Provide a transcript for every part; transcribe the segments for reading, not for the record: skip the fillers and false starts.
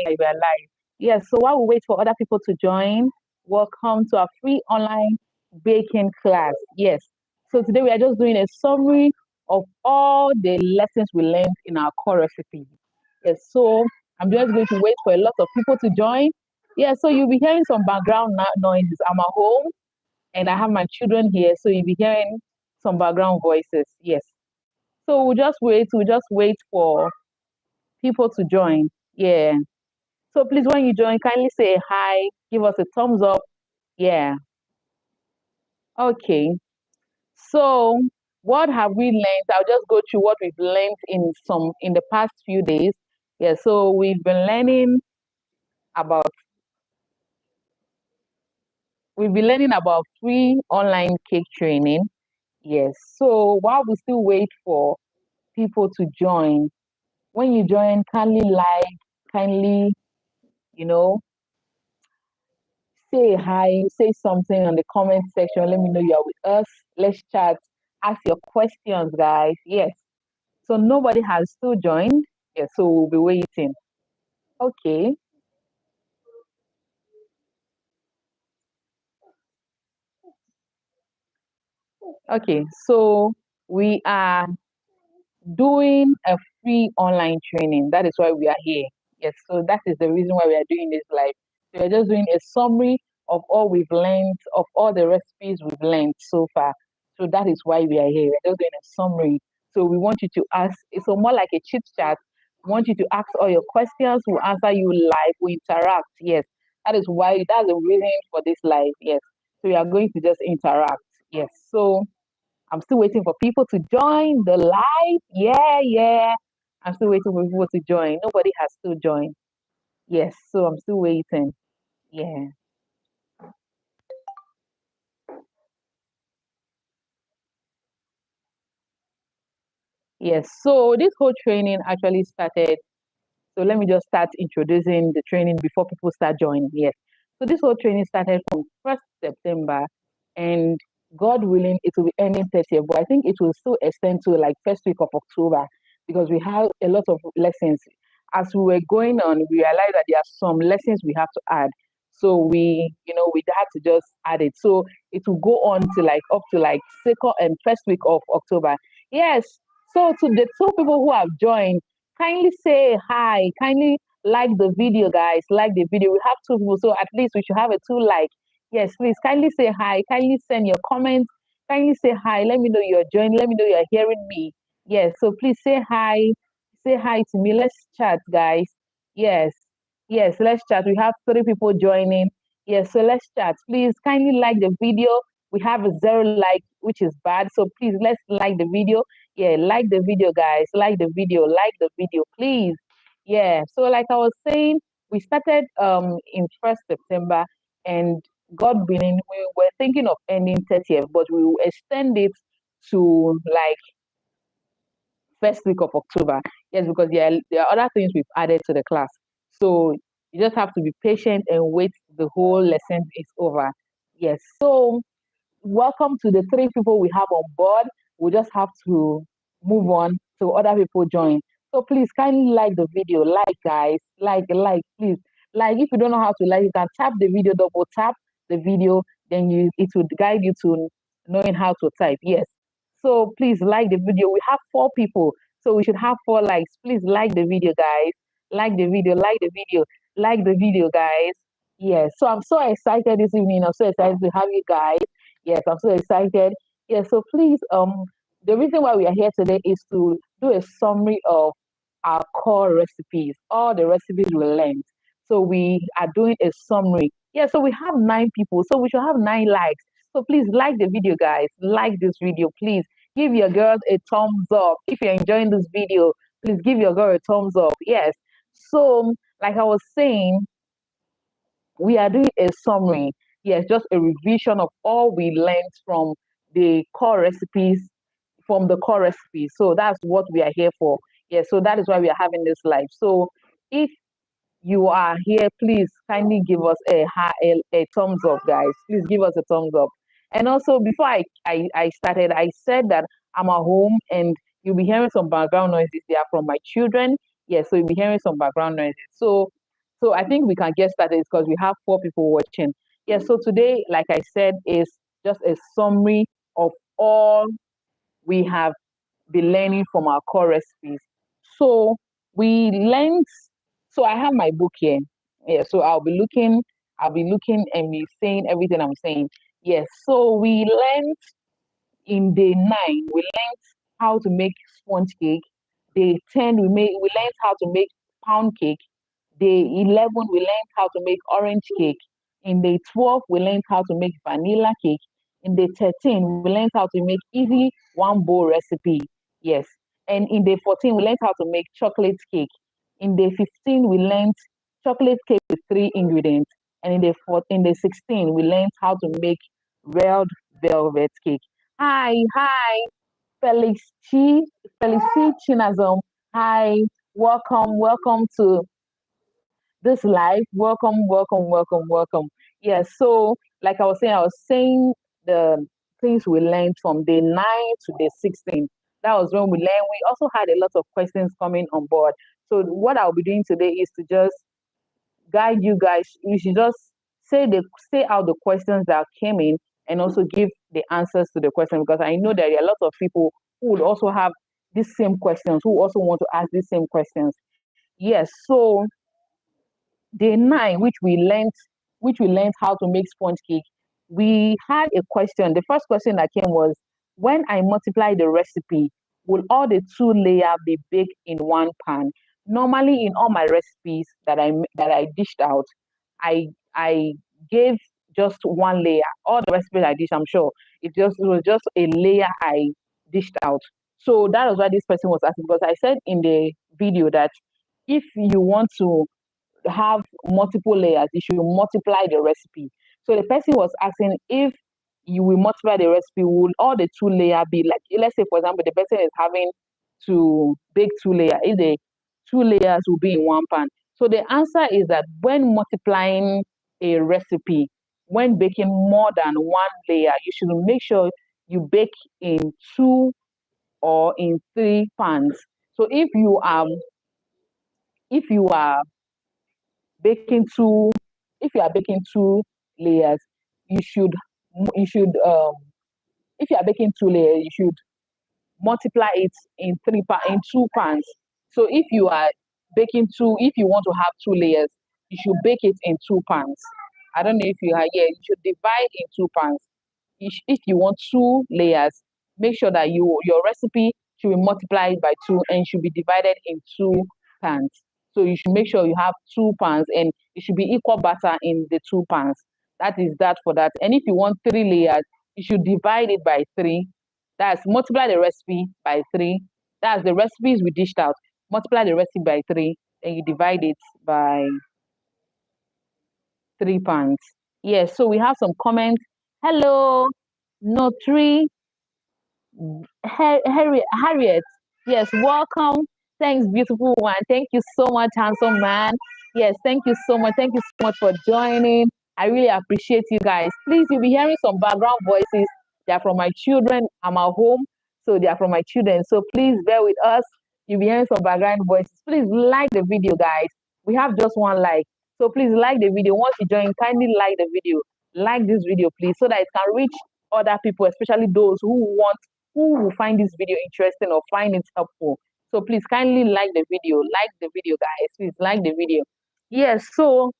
live. Yes, so while we wait for other people to join, welcome to our free online baking class. Yes. So today we are just doing a summary of all the lessons we learned in our core recipe. Yes, so I'm just going to wait for a lot of people to join. Yeah, so you'll be hearing some background noises. I'm at home and I have my children here, so you'll be hearing some background voices. Yes. So we'll just wait for people to join. Yeah. So please, when you join, kindly say hi, give us a thumbs up. Yeah. Okay. So what have we learned? I'll just go through what we've learned in the past few days. Yeah. So about we've been learning about free online cake training. Yes. So while we still wait for people to join, when you join, kindly, you know, say hi, say something on the comment section. Let me know you're with us. Let's chat. Ask your questions, guys. Yes. So nobody has still joined. Yes, so we'll be waiting. Okay. Okay. So we are doing a free online training. That is why we are here. Yes. So that is the reason why we are doing this live. We are just doing a summary of all we've learned, of all the recipes we've learned so far. So that is why we are here. We're just doing a summary. So we want you to ask, it's more like a chit chat. We want you to ask all your questions. We'll answer you live. We interact. Yes. That's the reason for this live. Yes. So we are going to just interact. Yes. So I'm still waiting for people to join the live. Yeah, yeah. I'm still waiting for people to join. Nobody has still joined. Yes, so I'm still waiting. Yeah. Yes. So this whole training actually started. So let me just start introducing the training before people start joining. Yes. So this whole training started from 1st September, and God willing, it will be ending 30th. But I think it will still extend to like first week of October because we have a lot of lessons. As we were going on, we realized that there are some lessons we have to add. So we had to just add it. So it will go on to like up to like second and first week of October. Yes. So to the two people who have joined, kindly say hi. Kindly like the video, guys. Like the video. We have two people, so at least we should have a two like. Yes, please kindly say hi. Kindly send your comments. Kindly say hi. Let me know you're joining. Let me know you're hearing me. Yes, so please say hi. Say hi to me. Let's chat, guys. Yes, yes, let's chat. We have three people joining. Yes, so let's chat. Please kindly like the video. We have a zero like, which is bad. So please let's like the video. Yeah, like the video, guys. Like the video. Like the video, please. Yeah. So like I was saying, we started in 1st September, and God willing, we were thinking of ending 30th, but we will extend it to like first week of October. Yes, because there are other things we've added to the class. So you just have to be patient and wait the whole lesson is over. Yes. So welcome to the three people we have on board. We just have to move on so other people join. So please kindly like the video. Like, guys. Like, please. Like, if you don't know how to like, you can tap the video, double tap the video, then it will guide you to knowing how to type. Yes. So please like the video. We have four people, so we should have four likes. Please like the video, guys. Like the video, like the video, like the video, guys. Yes. So I'm so excited this evening. I'm so excited to have you guys. Yes, I'm so excited. Yes, so please, the reason why we are here today is to do a summary of our core recipes, all the recipes we learned. So we are doing a summary. Yeah, so we have nine people, so we should have nine likes. So please like the video, guys. Like this video, please. Give your girls a thumbs up. If you're enjoying this video, please give your girl a thumbs up. Yes. So, like I was saying, we are doing a summary. Yes, just a revision of all we learned the core recipes, from the core recipes. So that's what we are here for. Yes, so that is why we are having this live. So if you are here, please kindly give us a thumbs up, guys. Please give us a thumbs up. And also, before I started, I said that I'm at home and you'll be hearing some background noises. They are from my children. Yes, so you'll be hearing some background noises. So So I think we can get started because we have 4 people watching. Yeah, so today, like I said, is just a summary of all we have been learning from our core recipes. So we learned, so I have my book here. Yeah, so I'll be looking and be saying everything I'm saying. Yes, so we learned in day 9, we learned how to make sponge cake. Day 10, we learned how to make pound cake. Day 11, we learned how to make orange cake. In day 12, we learned how to make vanilla cake. In day 13, we learned how to make easy one bowl recipe. Yes. And in day 14, we learned how to make chocolate cake. In day 15, we learned chocolate cake with 3 ingredients. And in day 16, we learned how to make red velvet cake. Hi, Felix Chi, Felix C. Chinazom. Hi, welcome to this live. Welcome. Yeah, so like I was saying the things we learned from day 9 to day 16. That was when we learned. We also had a lot of questions coming on board. So what I'll be doing today is to just guide you guys. You should just say out the questions that came in and also give the answers to the question because I know there are a lot of people who would also have these same questions, who also want to ask these same questions. Yes, so day 9, which we learned how to make sponge cake, we had a question. The first question that came was, when I multiply the recipe, will all the 2 layer be baked in one pan? Normally, in all my recipes that I dished out, I gave just 1 layer. All the recipes I dished, I'm sure it was just a layer I dished out. So that was why this person was asking because I said in the video that if you want to have multiple layers, you should multiply the recipe. So the person was asking if you will multiply the recipe, will all the 2 layer be like, let's say, for example, the person is having to bake 2 layer, if the 2 layers will be in one pan. So the answer is that when multiplying a recipe, when baking more than 1 layer, you should make sure you bake in 2 or in 3 pans. So if you are baking two if you are baking 2 layers, you should you should if you are baking 2 layers, you should multiply it in 2 pans. So if you want to have 2 layers, you should bake it in 2 pans. I don't know if you are here. You should divide in 2 pans. If you want 2 layers, make sure that your recipe should be multiplied by 2 and should be divided in 2 pans. So you should make sure you have 2 pans and it should be equal butter in the 2 pans. That is that for that. And if you want 3 layers, you should divide it by 3. That's multiply the recipe by 3. That's the recipes we dished out. Multiply the recipe by 3, and you divide it by 3 pans. Yes, so we have some comments. Hello, Notary Harriet. Yes, welcome. Thanks, beautiful one. Thank you so much, handsome man. Yes, thank you so much. Thank you so much for joining. I really appreciate you guys. Please, you'll be hearing some background voices. They are from my children. I'm at home, so they are from my children. So please bear with us. You'll be hearing some background voices. Please like the video, guys. We have just 1 like. So please like the video. Once you join, kindly like the video. Like this video, please, so that it can reach other people, especially those who will find this video interesting or find it helpful. So please kindly like the video. Like the video, guys. Please like the video. Yes, so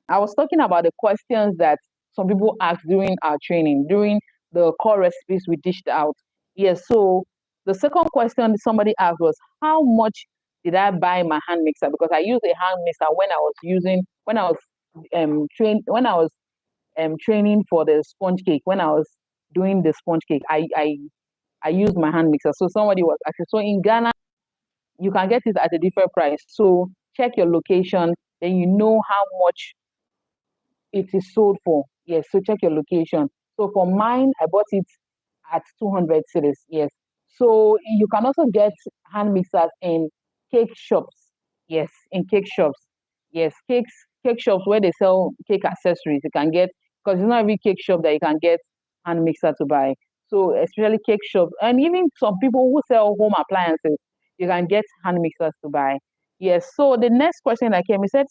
I was talking about the questions that some people asked during our training, during the core recipes we dished out. Yes, so the second question somebody asked was, how much did I buy my hand mixer? Because I used a hand mixer when I was training for the sponge cake. When I was doing the sponge cake, I used my hand mixer. So somebody was asking. So in Ghana, you can get it at a different price. So check your location, then you know how much it is sold for. Yes, so check your location. So for mine, I bought it at 200 cedis. Yes. So you can also get hand mixers in cake shops. Yes, in cake shops. Yes, cake shops where they sell cake accessories. You can get, because it's not every cake shop that you can get hand mixer to buy. So especially cake shops and even some people who sell home appliances, you can get hand mixers to buy. Yes. So the next question that came, it said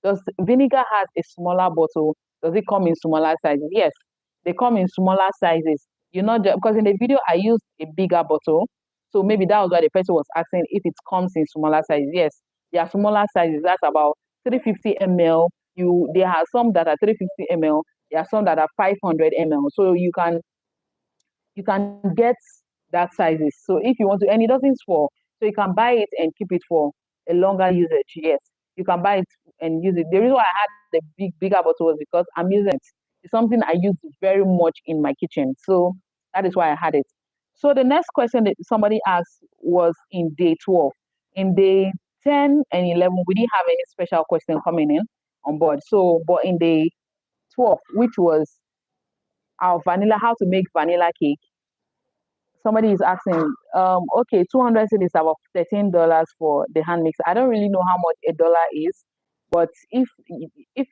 does vinegar has a smaller bottle? Does it come in smaller sizes? Yes, they come in smaller sizes. You know, because in the video I used a bigger bottle, so maybe that was why the person was asking if it comes in smaller sizes. Yes, there are smaller sizes. That's about 350 ml. There are some that are 350 ml. There are some that are 500 ml. So you can get that sizes. So if you want to, and it doesn't spoil, so you can buy it and keep it for a longer usage. Yes, you can buy it and use it. The reason why I had the bigger bottle was because I'm using it. It's something I use very much in my kitchen. So that is why I had it. So the next question that somebody asked was in day 12. In day 10 and 11, we didn't have any special question coming in on board. So, but in day 12, which was how to make vanilla cake, somebody is asking, okay, 200 cedis is about $13 for the hand mixer. I don't really know how much a dollar is, but if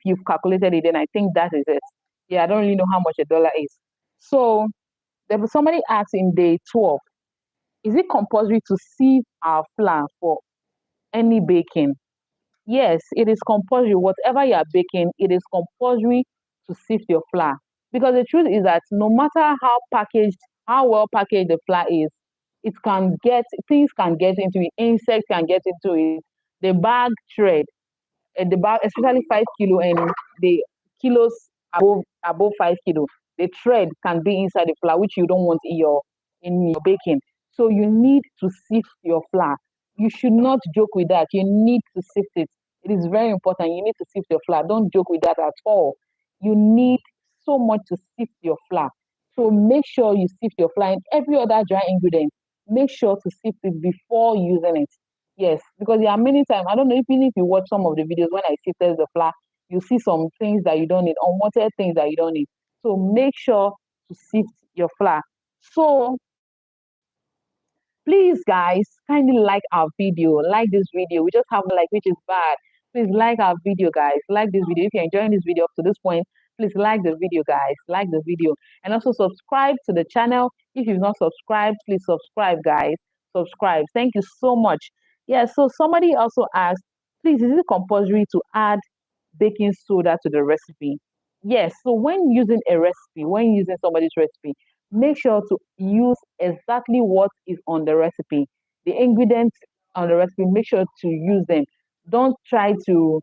you've calculated it, then I think that is it. Yeah, I don't really know how much a dollar is. So there was somebody asked in day 12, is it compulsory to sieve our flour for any baking? Yes, it is compulsory. Whatever you are baking, it is compulsory to sift your flour. Because the truth is that no matter how well packaged the flour is, things can get into it, insects can get into it. The bag thread, the bag, especially 5 kilo and the kilos above 5 kilo, the thread can be inside the flour, which you don't want in your baking. So you need to sift your flour. You should not joke with that. You need to sift it. It is very important. You need to sift your flour. Don't joke with that at all. You need so much to sift your flour. So make sure you sift your flour and every other dry ingredient. Make sure to sift it before using it. Yes, because there are many times, I don't know, even if you watch some of the videos when I sifted the flour, you see some things that you don't need, unwanted things that you don't need. So make sure to sift your flour. So please, guys, kindly like our video, like this video. We just have like, which is bad. Please like our video, guys. Like this video. If you're enjoying this video up to this point, please like the video, guys. Like the video. And also subscribe to the channel. If you've not subscribed, please subscribe, guys. Subscribe. Thank you so much. Yeah, so somebody also asked, please, is it compulsory to add baking soda to the recipe? Yes, so when using a recipe, when using somebody's recipe, make sure to use exactly what is on the recipe. The ingredients on the recipe, make sure to use them. Don't try to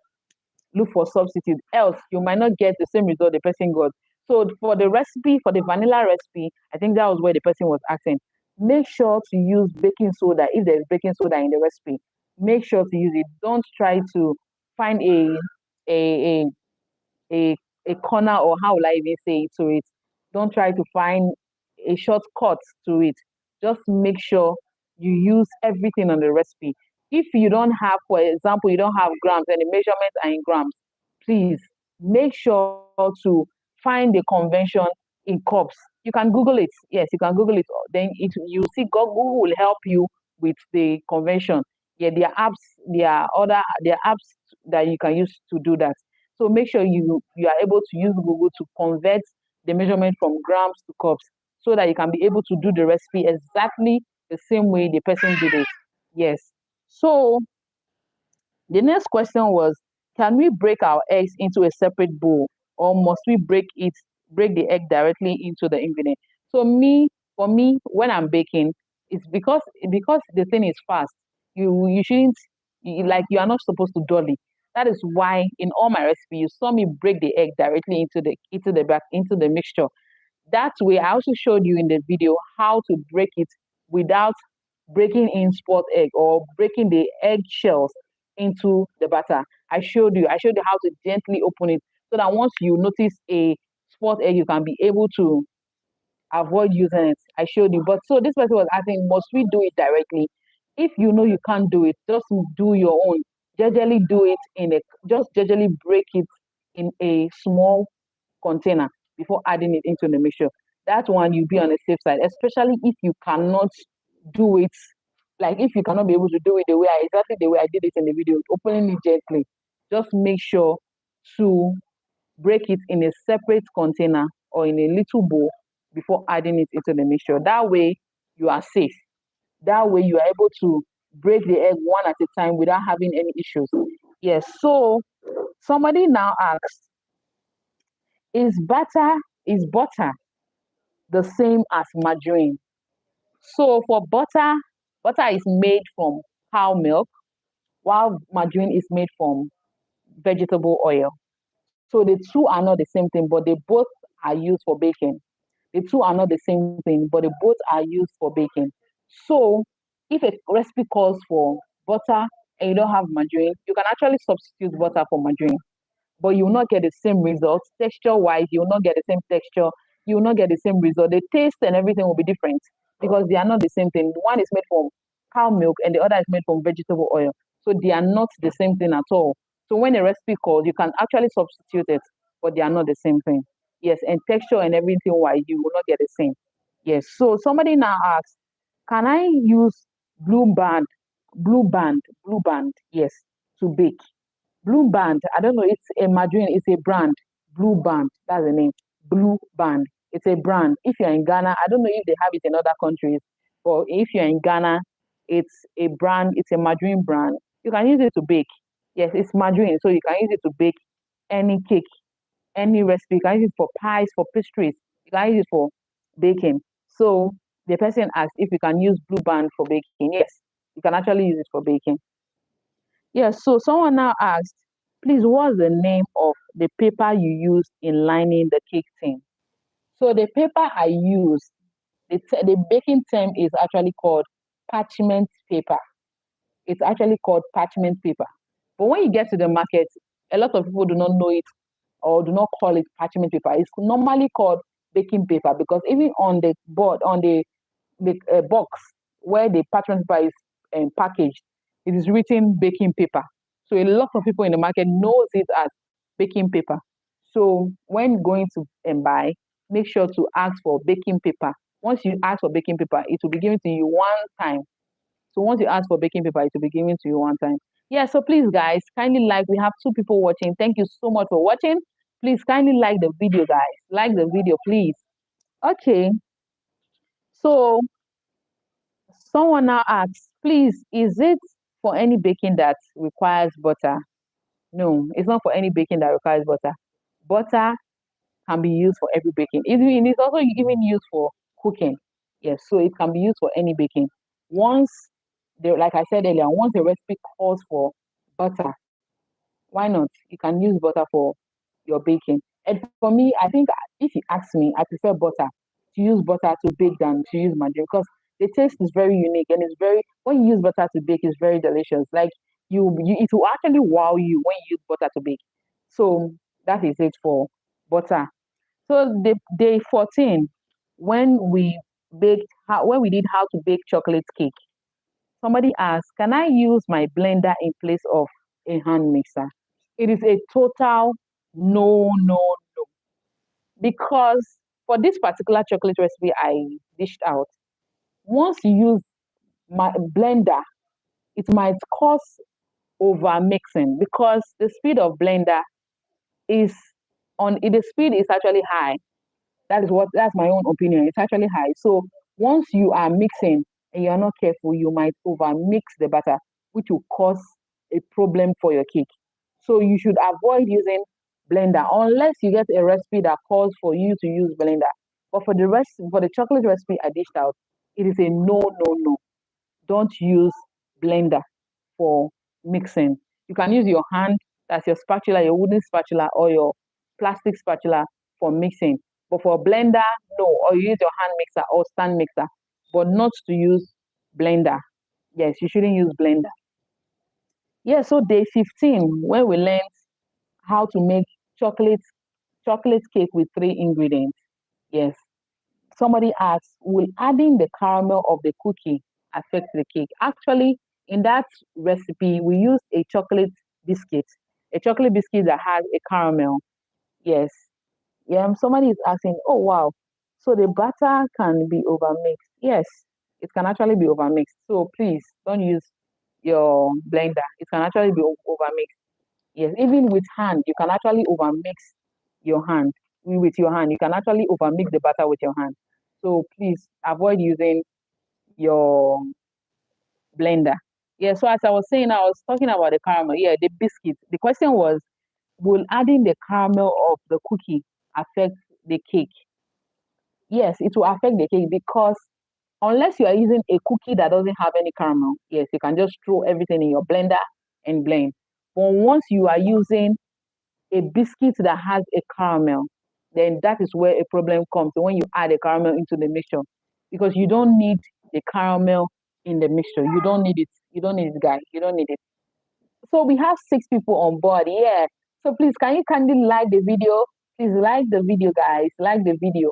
look for substitute, else you might not get the same result the person got. So for the recipe, for the vanilla recipe, I think that was where the person was asking. Make sure to use baking soda if there's baking soda in the recipe. Make sure to use it. Don't try to find a a a corner, or how will I even say it, to it. Don't try to find a shortcut to it. Just make sure you use everything on the recipe. If you don't have, for example, you don't have grams and the measurements are in grams, please make sure to find the convention in cups. You can Google it. Yes, you can Google it. Then you see Google will help you with the convention. Yeah, there are apps that you can use to do that. So make sure you are able to use Google to convert the measurement from grams to cups so that you can be able to do the recipe exactly the same way the person did it. Yes. So the next question was, can we break our eggs into a separate bowl, or must we break the egg directly into the ingredient? So for me, when I'm baking, it's because the thing is fast. You shouldn't like, you are not supposed to dolly. That is why in all my recipes, you saw me break the egg directly into the mixture. That way, I also showed you in the video how to break it without breaking in spot egg or breaking the egg shells into the batter. I showed you how to gently open it so that once you notice a spot egg, you can be able to avoid using it. I showed you. But so this person was asking, must we do it directly? If you know you can't do it, just do your own. Just gradually break it in a small container before adding it into the mixture. That one you'll be on the safe side, especially if you cannot do it. Like if you cannot be able to do it exactly the way I did it in the video, opening it gently. Just make sure to break it in a separate container or in a little bowl before adding it into the mixture. That way you are safe. That way you are able to break the egg one at a time without having any issues. Yes. So somebody now asks, is butter the same as margarine? So for butter, butter is made from cow milk, while margarine is made from vegetable oil. So the two are not the same thing, but they both are used for baking. The two are not the same thing, but they both are used for baking. So if a recipe calls for butter and you don't have margarine, you can actually substitute butter for margarine, but you will not get the same results. Texture wise, you will not get the same texture. You will not get the same result. The taste and everything will be different because they are not the same thing. One is made from cow milk and the other is made from vegetable oil. So they are not the same thing at all. So when a recipe calls, you can actually substitute it, but they are not the same thing. Yes, and texture and everything wise, you will not get the same. Yes. So somebody now asks, can I use blue band, blue band, yes, to bake? Blue Band, I don't know, it's a margarine, it's a brand. Blue Band, that's the name. Blue Band. It's a brand. If you're in Ghana, I don't know if they have it in other countries, but if you're in Ghana, it's a brand, it's a margarine brand. You can use it to bake. Yes, it's margarine, so you can use it to bake any cake, any recipe. You can use it for pies, for pastries. You can use it for baking. So the person asked if you can use Blue Band for baking. Yes, you can actually use it for baking. Yes, so someone now asked, please, what's the name of the paper you use in lining the cake tin? So the paper I use, the baking term is actually called parchment paper. It's actually called parchment paper. But when you get to the market, a lot of people do not know it or do not call it parchment paper. It's normally called baking paper because even on the board, on the box where the parchment paper is packaged, it is written baking paper. So a lot of people in the market knows it as baking paper. So when going to buy, make sure to ask for baking paper. Once you ask for baking paper, it will be given to you one time. So once you ask for baking paper, it will be given to you one time. Yeah, so please guys, kindly like, we have two people watching. Thank you so much for watching. Please kindly like the video, guys. Like the video, please. Okay, so someone now asks, please, is it for any baking that requires butter? No, it's not for any baking that requires butter. Butter can be used for every baking. It is also even used for cooking. Yes, so it can be used for any baking. Once like I said earlier, once the recipe calls for butter, why not? You can use butter for your baking. And for me, I think if you ask me, I prefer butter to use butter to bake than to use margarine because the taste is very unique and it's very when you use butter to bake, it's very delicious. Like it will actually wow you when you use butter to bake. So that is it for butter. So the day 14, when we when we did how to bake chocolate cake, somebody asked, can I use my blender in place of a hand mixer? It is a total no, no, no. Because for this particular chocolate recipe I dished out, once you use my blender, it might cause over mixing because the speed of blender is the speed is actually high. That's my own opinion. It's actually high. So once you are mixing and you're not careful, you might over mix the batter, which will cause a problem for your cake. So you should avoid using blender unless you get a recipe that calls for you to use blender. But for the chocolate recipe I dished out, it is a no, no, no. Don't use blender for mixing. You can use your hand, that's your spatula, your wooden spatula, or your plastic spatula for mixing. But for blender, no, or you use your hand mixer or stand mixer, but not to use blender. Yes, you shouldn't use blender. Yeah, so day 15, where we learned how to make chocolate cake with three ingredients. Yes. Somebody asks, will adding the caramel of the cookie affect the cake? Actually, in that recipe, we use biscuit, a chocolate biscuit that has a caramel. Yes. Yeah, somebody is asking, oh wow, so the butter can be overmixed. Yes, it can actually be overmixed. So please don't use your blender. It can actually be overmixed. Yes, even with hand, you can actually overmix your hand with your hand. You can actually overmix the butter with your hand. So please avoid using your blender. Yeah, so as I was saying, I was talking about the caramel. Yeah, the biscuit. The question was, will adding the caramel of the cookie affect the cake? Yes, it will affect the cake because unless you are using a cookie that doesn't have any caramel, yes, you can just throw everything in your blender and blend. But once you are using a biscuit that has a caramel, then that is where a problem comes when you add a caramel into the mixture because you don't need the caramel in the mixture. You don't need it. You don't need it, guys. You don't need it. So we have 6 people on board. Yeah. So please, can you kindly like the video? Please like the video, guys. Like the video.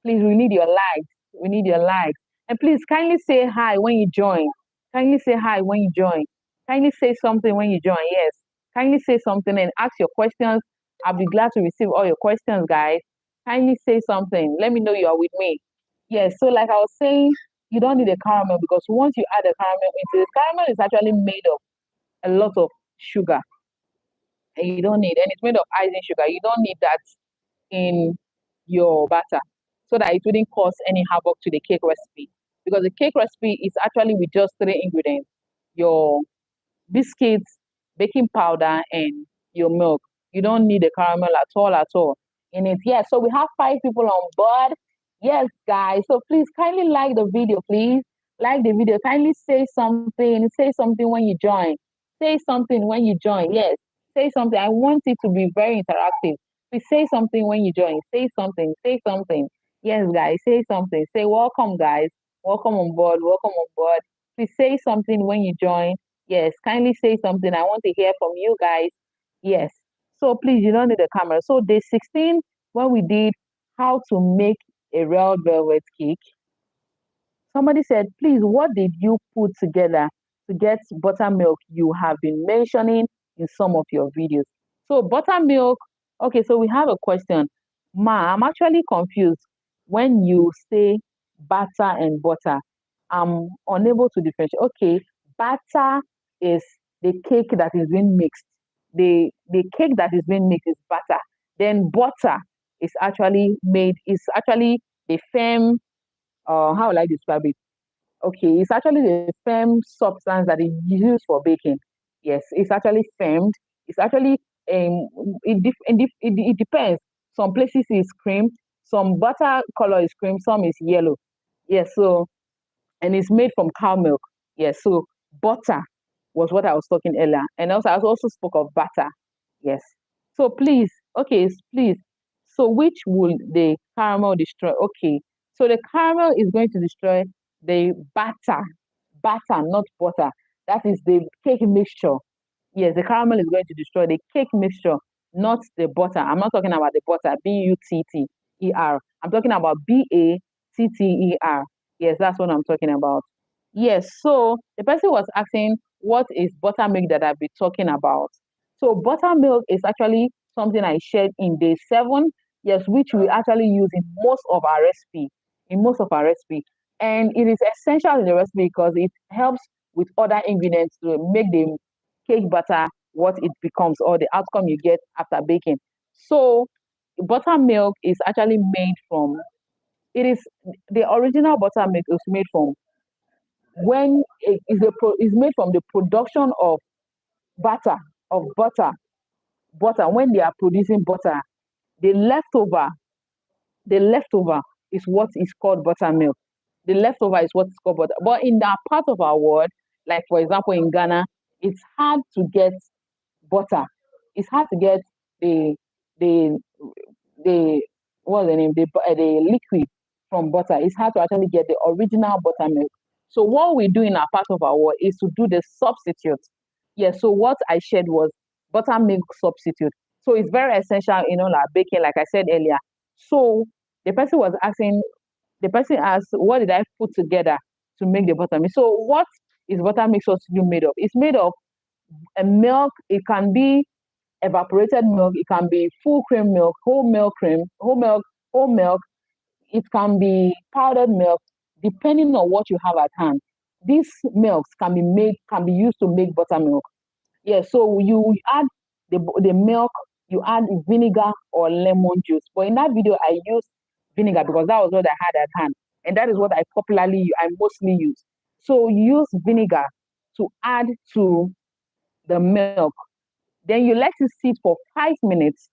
Please, we need your likes. We need your likes. And please kindly say hi when you join. Kindly say hi when you join. Kindly say something when you join. Yes. Kindly say something and ask your questions. I'll be glad to receive all your questions, guys. Kindly say something. Let me know you are with me. Yes. So, like I was saying, you don't need a caramel because once you add a caramel into it, caramel is actually made of a lot of sugar, and you don't need, and it's made of icing sugar. You don't need that in your batter so that it wouldn't cause any havoc to the cake recipe. Because the cake recipe is actually with just 3 ingredients: your biscuits, baking powder, and your milk. You don't need a caramel at all in it. Yeah, so we have 5 people on board. Yes, guys. So please kindly like the video, please. Like the video. Kindly say something. Say something when you join. Say something when you join. Yes. Say something. I want it to be very interactive. Please say something when you join. Say something. Say something. Yes, guys. Say something. Say welcome, guys. Welcome on board. Welcome on board. Please say something when you join. Yes, kindly say something. I want to hear from you guys. Yes. So please, you don't need a camera. So day 16, when we did how to make a red velvet cake, somebody said, please, what did you put together to get buttermilk you have been mentioning in some of your videos? So buttermilk, okay, so we have a question. Ma, I'm actually confused when you say batter and butter. I'm unable to differentiate. Okay, batter is the cake that is being mixed. The cake that is being mixed is batter. Then butter is actually the firm, how will I describe it? Okay, it's actually the firm substance that is used for baking. Yes, it's actually firmed. It's actually it depends. Some places is cream, some butter color is cream, some is yellow. Yes, so and it's made from cow milk. Yes, so butter was what I was talking earlier, and also I also spoke of butter. Yes. So please, okay, please. So which will the caramel destroy? Okay. So the caramel is going to destroy the batter, not butter. That is the cake mixture. Yes, the caramel is going to destroy the cake mixture, not the butter. I'm not talking about the butter, Butter. I'm talking about Batter. Yes, that's what I'm talking about. Yes, so the person was asking, what is buttermilk that I've been talking about? So buttermilk is actually something I shared in day 7, yes, which we actually use in most of our recipe, in most of our recipe. And it is essential in the recipe because it helps with other ingredients to make the cake batter what it becomes or the outcome you get after baking. So buttermilk is actually made from, it is the original buttermilk is made from when it is is made from the production of butter of butter when they are producing butter, the leftover the leftover is what is called buttermilk. The leftover is what is called butter. But in that part of our world, like for example in Ghana, it's hard to get butter. It's hard to get the the the what's the name, the liquid from butter. It's hard to actually get the original buttermilk. So what we do in our part of our world is to do the substitute. Yes. So what I shared was buttermilk substitute. So it's very essential in all our baking, like I said earlier. So the person was asking, the person asked, what did I put together to make the buttermilk? So what is buttermilk substitute made of? It's made of a milk. It can be evaporated milk, it can be full cream milk, whole milk, it can be powdered milk, depending on what you have at hand. These milks can be used to make buttermilk. Yeah, so you add the milk, you add vinegar or lemon juice. But in that video, I used vinegar because that was what I had at hand. And that is what I mostly use. So you use vinegar to add to the milk. Then you let it sit for 5 minutes.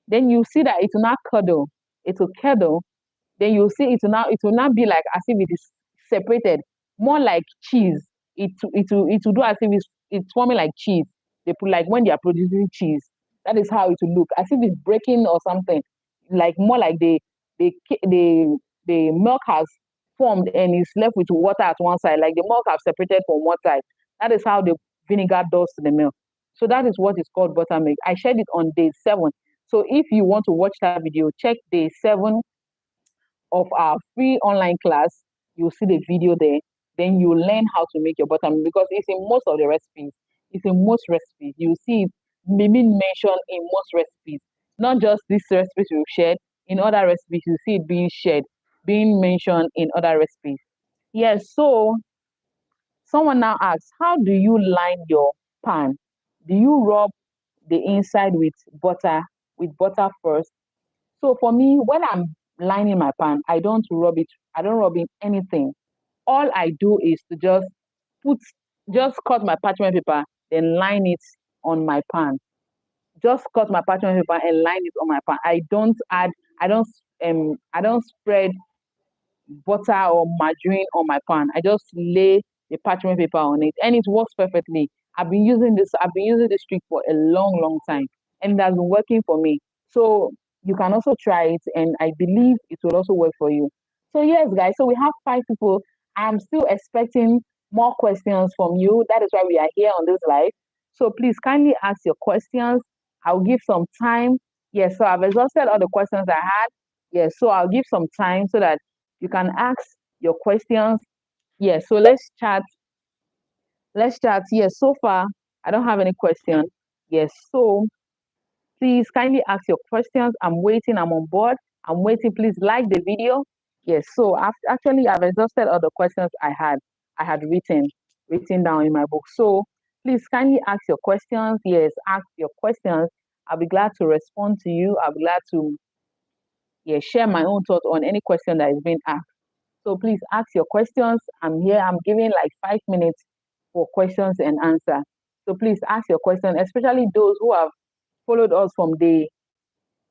Then you see that it will not curdle. It will curdle. Then you see it will not be like as if it is separated, more like cheese. It will do as if it's forming like cheese. They put like when they are producing cheese. That is how it will look, as if it's breaking or something. Like more like the milk has formed and is left with water at one side, like the milk have separated from one side. That is how the vinegar does to the milk. So that is what is called buttermilk. I shared it on day 7. So if you want to watch that video, check day 7 of our free online class. You'll see the video there. Then you learn how to make your buttermilk because it's in most of the recipes. It's in most recipes. You see it being mentioned in most recipes, not just these recipes we've shared. In other recipes, you see it being shared, being mentioned in other recipes. Yes. So someone now asks, how do you line your pan? Do you rub the inside with butter first? So for me, when I'm lining my pan, I don't rub it. I don't rub in anything. All I do is to put, just cut my parchment paper, then line it on my pan. Just cut my parchment paper and line it on my pan. I don't spread butter or margarine on my pan. I just lay the parchment paper on it, and it works perfectly. I've been using this trick for a long, long time, and it has been working for me. So you can also try it, and I believe it will also work for you. So yes, guys. So we have 5 people. I'm still expecting more questions from you. That is why we are here on this live. So please kindly ask your questions. I'll give some time. Yes, so I've exhausted all the questions I had. Yes, so I'll give some time so that you can ask your questions. Yes, so let's chat. Let's chat. Yes, so far I don't have any question. Yes, so please kindly ask your questions. I'm waiting. I'm on board. I'm waiting. Please like the video. Yes, so I've exhausted all the questions I had written down in my book. So please kindly ask your questions. Yes, ask your questions. I'll be glad to respond to you. I'll be glad to, yeah, share my own thoughts on any question that is being asked. So please ask your questions. I'm here. I'm giving like 5 minutes for questions and answer. So please ask your question, especially those who have followed us from day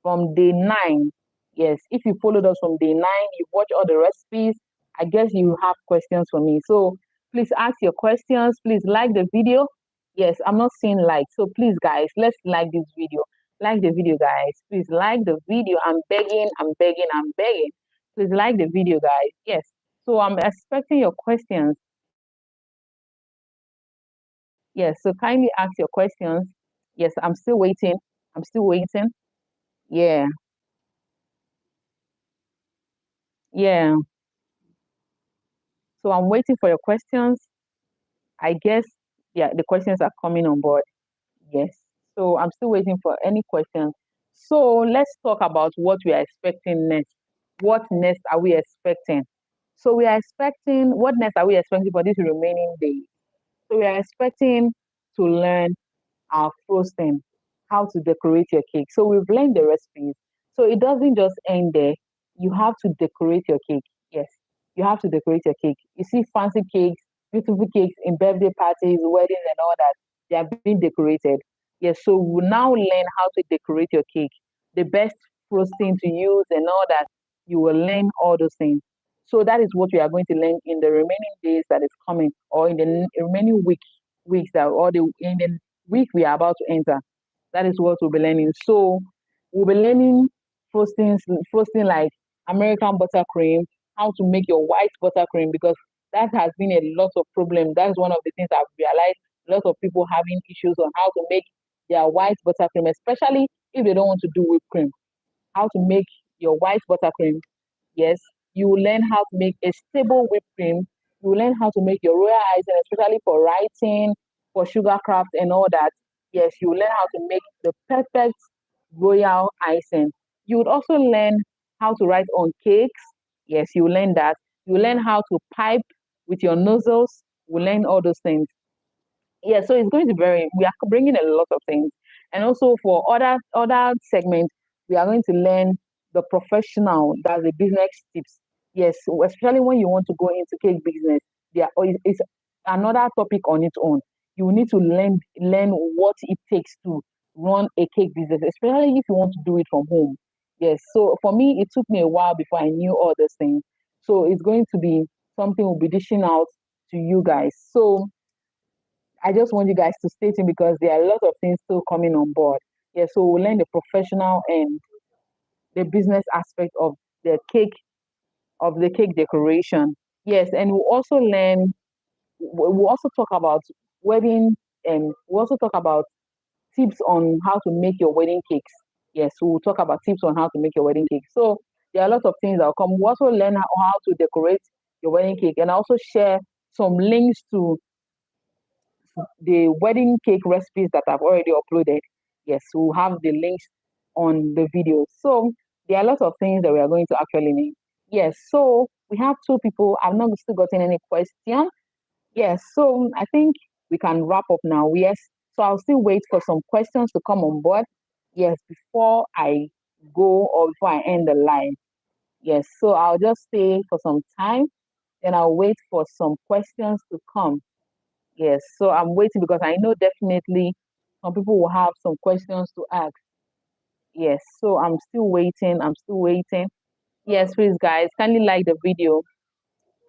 9. Yes, if you followed us from day 9, you've watched all the recipes. I guess you have questions for me. So please ask your questions. Please like the video. Yes, I'm not seeing like. So please, guys, let's like this video. Like the video, guys. Please like the video. I'm begging. I'm begging. I'm begging. Please like the video, guys. Yes. So I'm expecting your questions. Yes. So kindly ask your questions. Yes, I'm still waiting. I'm still waiting. Yeah. Yeah. So I'm waiting for your questions. I guess, yeah, the questions are coming on board. Yes. So I'm still waiting for any questions. So let's talk about what we are expecting next. What next are we expecting? So what next are we expecting for this remaining days? So we are expecting to learn our frosting, how to decorate your cake. So we've learned the recipes. So it doesn't just end there. You have to decorate your cake. Yes, you have to decorate your cake. You see fancy cakes, beautiful cakes in birthday parties, weddings, and all that. They are being decorated. Yes, so we'll now learn how to decorate your cake, the best frosting to use, and all that. You will learn all those things. So that is what we are going to learn in the remaining days that is coming, or in the remaining weeks that, or the in the week we are about to enter. That is what we'll be learning. So we'll be learning frosting like American buttercream, how to make your white buttercream, because that has been a lot of problem. That's one of the things I've realized. A lot of people having issues on how to make their white buttercream, especially if they don't want to do whipped cream. How to make your white buttercream. Yes, you will learn how to make a stable whipped cream. You will learn how to make your royal icing, especially for writing, for sugar craft, and all that. Yes, you will learn how to make the perfect royal icing. You would also learn how to write on cakes. Yes, you will learn that. You will learn how to pipe with your nozzles. You will learn all those things. Yeah, so it's going to vary. We are bringing a lot of things, and also for other segments, we are going to learn the professional, that's the business tips. Yes, so especially when you want to go into cake business, yeah, it's another topic on its own. You need to learn what it takes to run a cake business, especially if you want to do it from home. Yes. So for me, it took me a while before I knew all these things. So it's going to be something we'll be dishing out to you guys. So I just want you guys to stay tuned because there are a lot of things still coming on board. Yeah, so we'll learn the professional and the business aspect of the cake decoration. Yes, and we'll also talk about wedding and we'll also talk about tips on how to make your wedding cakes. Yes, we'll talk about tips on how to make your wedding cake. So there are a lot of things that will come. We'll also learn how to decorate your wedding cake and also share some links to the wedding cake recipes that I've already uploaded. Yes, we'll have the links on the video. So there are a lot of things that we are going to actually make. Yes, so we have two people. I've not still gotten any question. Yes, so I think we can wrap up now. Yes, so I'll still wait for some questions to come on board. Yes, before I go or before I end the live. Yes, so I'll just stay for some time, then I'll wait for some questions to come. Yes, so I'm waiting because I know definitely some people will have some questions to ask. Yes, so I'm still waiting. I'm still waiting. Yes, please, guys, kindly like the video.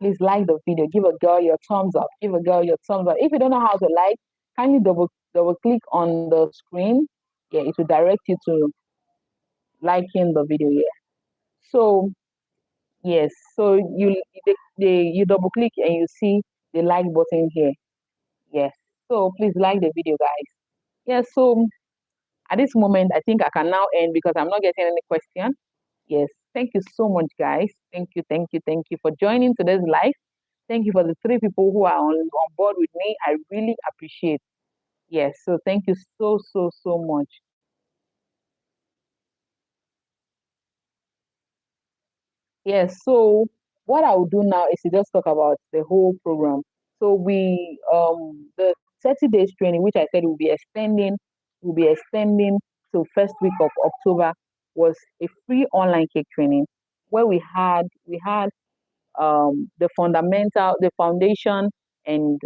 Please like the video. Give a girl your thumbs up. Give a girl your thumbs up. If you don't know how to like, kindly double click on the screen. Yeah, it will direct you to liking the video. Yeah. So yes, so you double click and you see the like button here. Yes. So please like the video, guys. Yes. So at this moment, I think I can now end because I'm not getting any question. Yes. Thank you so much, guys. Thank you for joining today's live. Thank you for the three people who are on board with me. I really appreciate. Yes. So thank you so much. Yes. So what I will do now is to just talk about the whole program. So the 30 days training, which I said will be extending to first week of October, was a free online cake training where we had the foundation and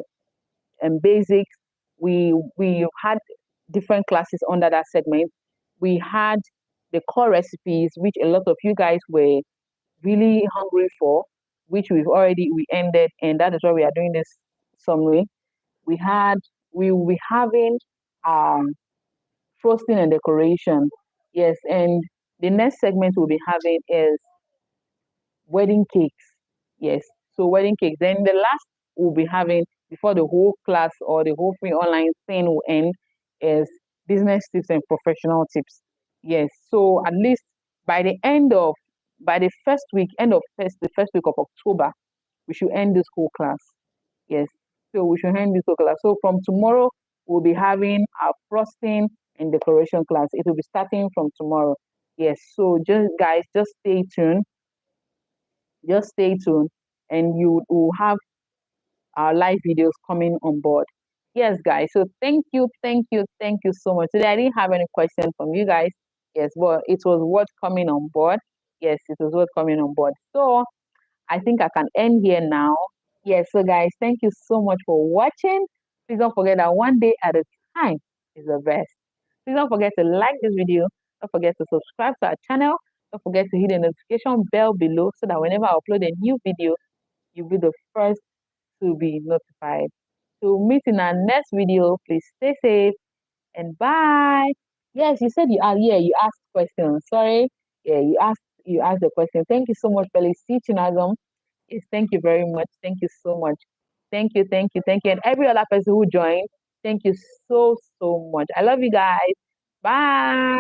basics. We had different classes under that segment. We had the core recipes, which a lot of you guys were really hungry for, which we ended, and that is why we are doing this summary. We had we will be having um frosting and decoration. Yes, and the next segment we'll be having is wedding cakes. Yes. So wedding cakes. Then the last we'll be having before the whole class or the whole free online thing will end is business tips and professional tips. Yes. So at least by the end of by the first week, end of the first week of October, we should end this whole class. Yes. So we should end this whole class. So from tomorrow, we'll be having our frosting and decoration class. It will be starting from tomorrow. Yes. So just guys, just stay tuned and you will have our live videos coming on board. Yes, guys. So thank you so much. Today I didn't have any question from you guys. Yes, but it was worth coming on board. Yes, it was worth coming on board. So I think I can end here now. Yes, so guys, thank you so much for watching. Please don't forget that one day at a time is the best. Please don't forget to like this video. Don't forget to subscribe to our channel. Don't forget to hit the notification bell below so that whenever I upload a new video, you'll be the first to be notified. So meet in our next video. Please stay safe and bye. Yes, you said you asked questions. Sorry. Yeah, you asked the question. Thank you so much, Felicity Chinagum. Yes, thank you very much. Thank you so much. Thank you. And every other person who joined, thank you so much. I love you guys. Bye.